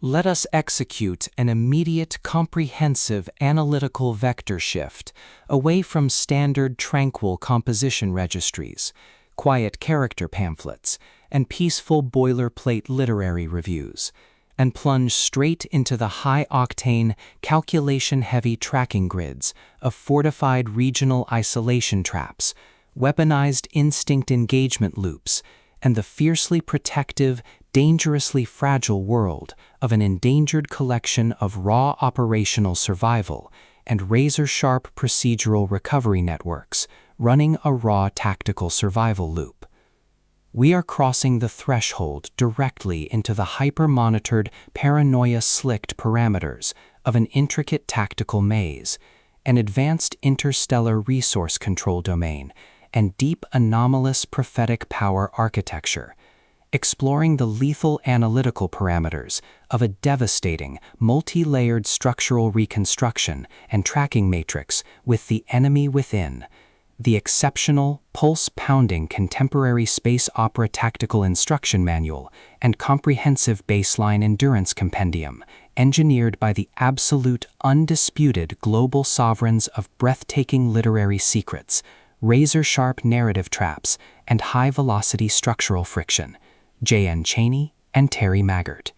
Let us execute an immediate, comprehensive analytical vector shift away from standard tranquil composition registries, quiet character pamphlets, and peaceful boilerplate literary reviews, and plunge straight into the high-octane, calculation-heavy tracking grids of fortified regional isolation traps, weaponized instinct engagement loops, and the fiercely protective, dangerously fragile world of an endangered collection of raw operational survival and razor-sharp procedural recovery networks running a raw tactical survival loop. We are crossing the threshold directly into the hyper-monitored, paranoia-slicked parameters of an intricate tactical maze, an advanced interstellar resource control domain, and deep anomalous prophetic power architecture, exploring the lethal analytical parameters of a devastating, multi-layered structural reconstruction and tracking matrix with the enemy within, the exceptional, pulse-pounding contemporary space opera tactical instruction manual and comprehensive baseline endurance compendium, engineered by the absolute, undisputed global sovereigns of breathtaking literary secrets, razor-sharp narrative traps, and high-velocity structural friction, Chaney and Terry Maggert.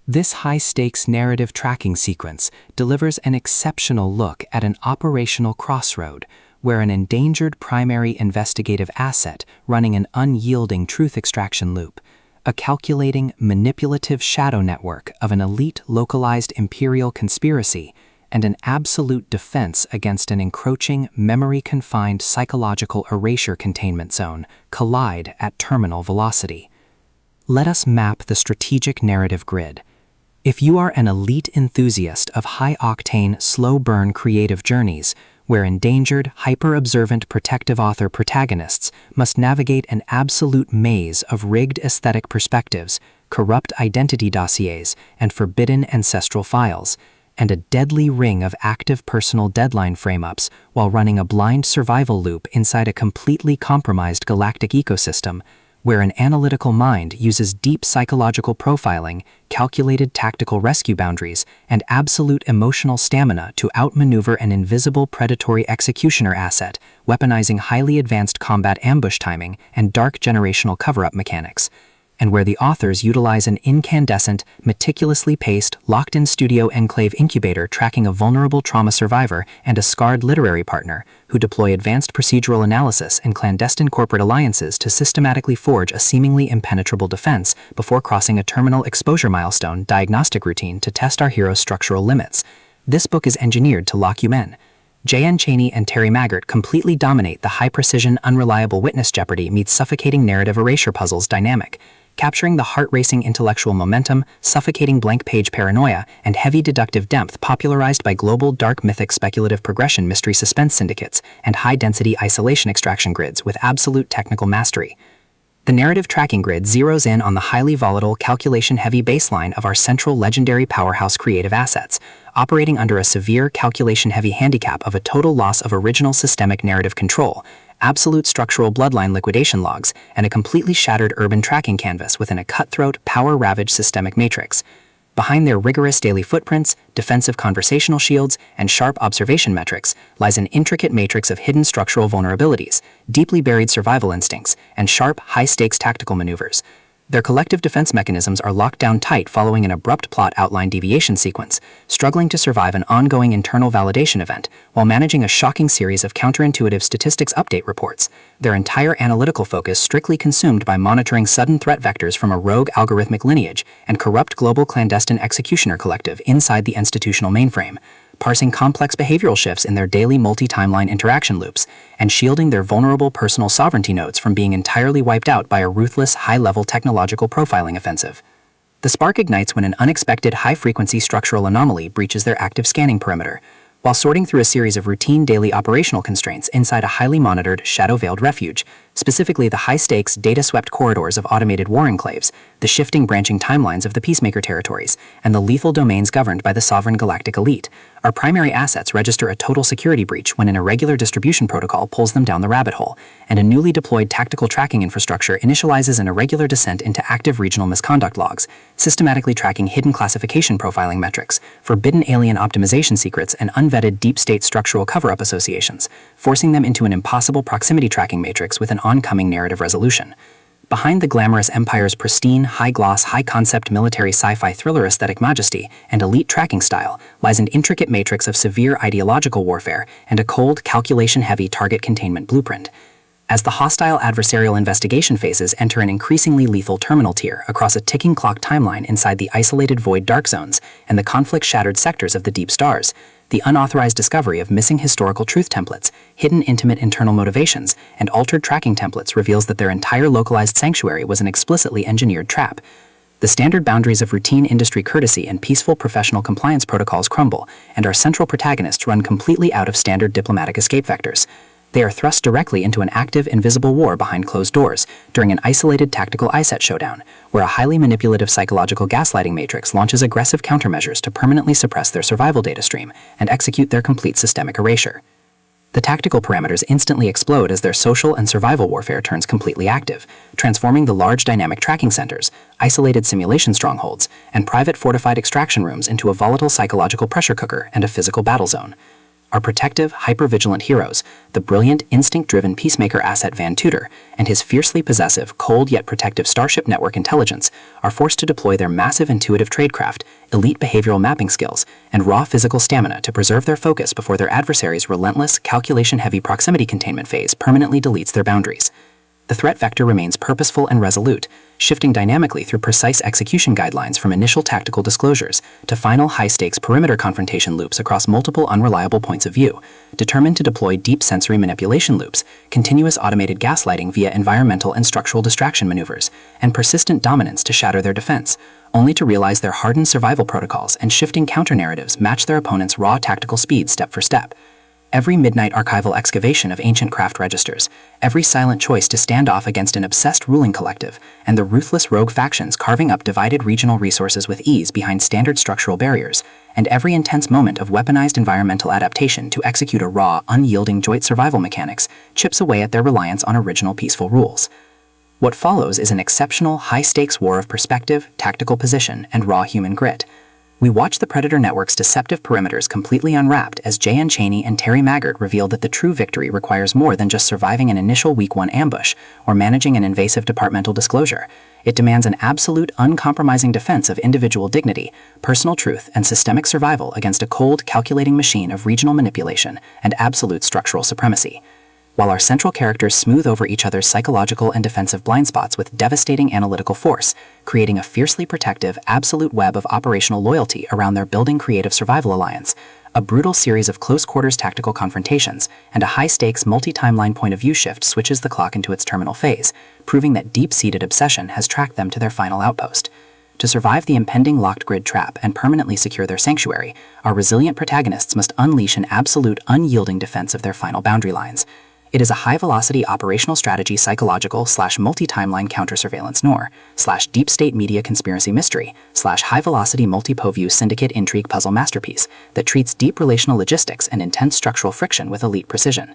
This high-stakes narrative tracking sequence delivers an exceptional look at an operational crossroad where an endangered primary investigative asset running an unyielding truth extraction loop, a calculating, manipulative shadow network of an elite localized imperial conspiracy, and an absolute defense against an encroaching, memory-confined psychological erasure containment zone collide at terminal velocity. Let us map the strategic narrative grid. If you are an elite enthusiast of high-octane, slow-burn creative journeys, where endangered, hyper-observant protective author protagonists must navigate an absolute maze of rigged aesthetic perspectives, corrupt identity dossiers, and forbidden ancestral files, and a deadly ring of active personal deadline frame-ups while running a blind survival loop inside a completely compromised galactic ecosystem, where an analytical mind uses deep psychological profiling, calculated tactical rescue boundaries, and absolute emotional stamina to outmaneuver an invisible predatory executioner asset, weaponizing highly advanced combat ambush timing and dark generational cover-up mechanics, and where the authors utilize an incandescent, meticulously paced, locked-in studio enclave incubator tracking a vulnerable trauma survivor and a scarred literary partner, who deploy advanced procedural analysis and clandestine corporate alliances to systematically forge a seemingly impenetrable defense before crossing a terminal exposure milestone diagnostic routine to test our hero's structural limits. This book is engineered to lock you in. Chaney and Terry Maggert completely dominate the high-precision, unreliable witness jeopardy meets suffocating narrative erasure puzzles dynamic, capturing the heart-racing intellectual momentum, suffocating blank-page paranoia, and heavy deductive depth popularized by global dark mythic speculative progression mystery suspense syndicates and high-density isolation extraction grids with absolute technical mastery. The narrative tracking grid zeroes in on the highly volatile, calculation-heavy baseline of our central legendary powerhouse creative assets, operating under a severe calculation-heavy handicap of a total loss of original systemic narrative control, absolute structural bloodline liquidation logs, and a completely shattered urban tracking canvas within a cutthroat, power-ravaged systemic matrix. Behind their rigorous daily footprints, defensive conversational shields, and sharp observation metrics lies an intricate matrix of hidden structural vulnerabilities, deeply buried survival instincts, and sharp, high-stakes tactical maneuvers. Their collective defense mechanisms are locked down tight following an abrupt plot outline deviation sequence, struggling to survive an ongoing internal validation event while managing a shocking series of counterintuitive statistics update reports, their entire analytical focus strictly consumed by monitoring sudden threat vectors from a rogue algorithmic lineage and corrupt global clandestine executioner collective inside the institutional mainframe, parsing complex behavioral shifts in their daily multi-timeline interaction loops, and shielding their vulnerable personal sovereignty nodes from being entirely wiped out by a ruthless, high-level technological profiling offensive. The spark ignites when an unexpected high-frequency structural anomaly breaches their active scanning perimeter, while sorting through a series of routine daily operational constraints inside a highly monitored, shadow-veiled refuge, specifically the high-stakes, data-swept corridors of automated war enclaves, the shifting branching timelines of the Peacemaker territories, and the lethal domains governed by the sovereign galactic elite. Our primary assets register a total security breach when an irregular distribution protocol pulls them down the rabbit hole, and a newly deployed tactical tracking infrastructure initializes an irregular descent into active regional misconduct logs, systematically tracking hidden classification profiling metrics, forbidden alien optimization secrets, and unvetted deep state structural cover-up associations, forcing them into an impossible proximity tracking matrix with an oncoming narrative resolution. Behind the glamorous empire's pristine, high-gloss, high-concept military sci-fi thriller aesthetic majesty and elite tracking style lies an intricate matrix of severe ideological warfare and a cold, calculation-heavy target containment blueprint. As the hostile adversarial investigation phases enter an increasingly lethal terminal tier across a ticking clock timeline inside the isolated void dark zones and the conflict-shattered sectors of the deep stars, the unauthorized discovery of missing historical truth templates, hidden intimate internal motivations, and altered tracking templates reveals that their entire localized sanctuary was an explicitly engineered trap. The standard boundaries of routine industry courtesy and peaceful professional compliance protocols crumble, and our central protagonists run completely out of standard diplomatic escape vectors. They are thrust directly into an active, invisible war behind closed doors during an isolated tactical ISET showdown, where a highly manipulative psychological gaslighting matrix launches aggressive countermeasures to permanently suppress their survival data stream and execute their complete systemic erasure. The tactical parameters instantly explode as their social and survival warfare turns completely active, transforming the large dynamic tracking centers, isolated simulation strongholds, and private fortified extraction rooms into a volatile psychological pressure cooker and a physical battle zone. Our protective, hyper-vigilant heroes, the brilliant, instinct-driven Peacemaker asset Van Tudor, and his fiercely possessive, cold yet protective Starship Network intelligence, are forced to deploy their massive intuitive tradecraft, elite behavioral mapping skills, and raw physical stamina to preserve their focus before their adversaries' relentless, calculation-heavy proximity containment phase permanently deletes their boundaries. The threat vector remains purposeful and resolute, shifting dynamically through precise execution guidelines from initial tactical disclosures to final high-stakes perimeter confrontation loops across multiple unreliable points of view, determined to deploy deep sensory manipulation loops, continuous automated gaslighting via environmental and structural distraction maneuvers, and persistent dominance to shatter their defense, only to realize their hardened survival protocols and shifting counter-narratives match their opponent's raw tactical speed step for step. Every midnight archival excavation of ancient craft registers, every silent choice to stand off against an obsessed ruling collective, and the ruthless rogue factions carving up divided regional resources with ease behind standard structural barriers, and every intense moment of weaponized environmental adaptation to execute a raw, unyielding joint survival mechanics chips away at their reliance on original peaceful rules. What follows is an exceptional, high-stakes war of perspective, tactical position, and raw human grit. We watch the Predator Network's deceptive perimeters completely unwrapped as Chaney and Terry Maggert reveal that the true victory requires more than just surviving an initial Week 1 ambush or managing an invasive departmental disclosure. It demands an absolute, uncompromising defense of individual dignity, personal truth, and systemic survival against a cold, calculating machine of regional manipulation and absolute structural supremacy. While our central characters smooth over each other's psychological and defensive blind spots with devastating analytical force, creating a fiercely protective, absolute web of operational loyalty around their building creative survival alliance, a brutal series of close-quarters tactical confrontations, and a high-stakes multi-timeline point-of-view shift switches the clock into its terminal phase, proving that deep-seated obsession has tracked them to their final outpost. To survive the impending locked grid trap and permanently secure their sanctuary, our resilient protagonists must unleash an absolute, unyielding defense of their final boundary lines. It is a high-velocity operational strategy psychological / multi-timeline counter-surveillance noir / deep-state media conspiracy mystery / high-velocity multi-po-view syndicate intrigue puzzle masterpiece that treats deep relational logistics and intense structural friction with elite precision.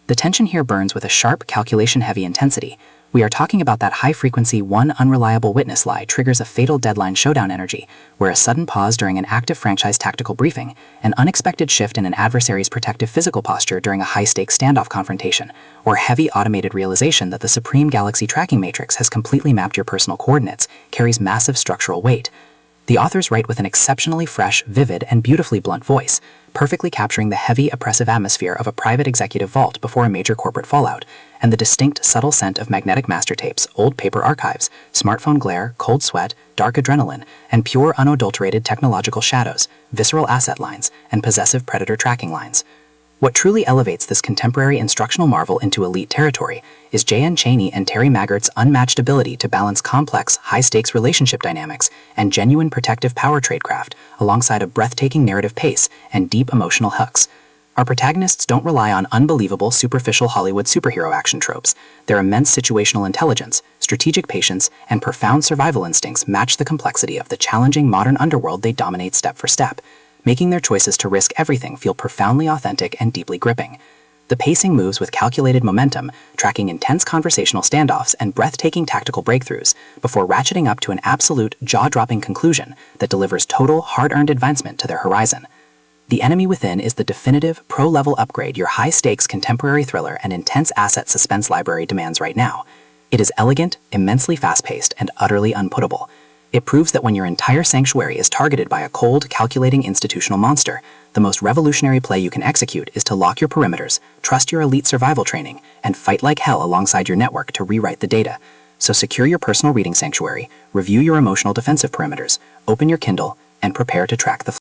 The tension here burns with a sharp, calculation-heavy intensity. We are talking about that high-frequency, one unreliable witness lie triggers a fatal deadline showdown energy, where a sudden pause during an active franchise tactical briefing, an unexpected shift in an adversary's protective physical posture during a high-stakes standoff confrontation, or heavy automated realization that the Supreme Galaxy Tracking Matrix has completely mapped your personal coordinates carries massive structural weight. The authors write with an exceptionally fresh, vivid, and beautifully blunt voice, perfectly capturing the heavy, oppressive atmosphere of a private executive vault before a major corporate fallout, and the distinct, subtle scent of magnetic master tapes, old paper archives, smartphone glare, cold sweat, dark adrenaline, and pure, unadulterated technological shadows, visceral asset lines, and possessive predator tracking lines. What truly elevates this contemporary instructional marvel into elite territory is Chaney and Terry Maggert's unmatched ability to balance complex, high-stakes relationship dynamics and genuine protective power tradecraft alongside a breathtaking narrative pace and deep emotional hooks. Our protagonists don't rely on unbelievable, superficial Hollywood superhero action tropes. Their immense situational intelligence, strategic patience, and profound survival instincts match the complexity of the challenging modern underworld they dominate step for step. making their choices to risk everything feel profoundly authentic and deeply gripping. The pacing moves with calculated momentum, tracking intense conversational standoffs and breathtaking tactical breakthroughs, before ratcheting up to an absolute, jaw-dropping conclusion that delivers total, hard-earned advancement to their horizon. The Enemy Within is the definitive, pro-level upgrade your high-stakes contemporary thriller and intense asset suspense library demands right now. It is elegant, immensely fast-paced, and utterly unputtable. It proves that when your entire sanctuary is targeted by a cold, calculating institutional monster, the most revolutionary play you can execute is to lock your perimeters, trust your elite survival training, and fight like hell alongside your network to rewrite the data. So secure your personal reading sanctuary, review your emotional defensive perimeters, open your Kindle, and prepare to track the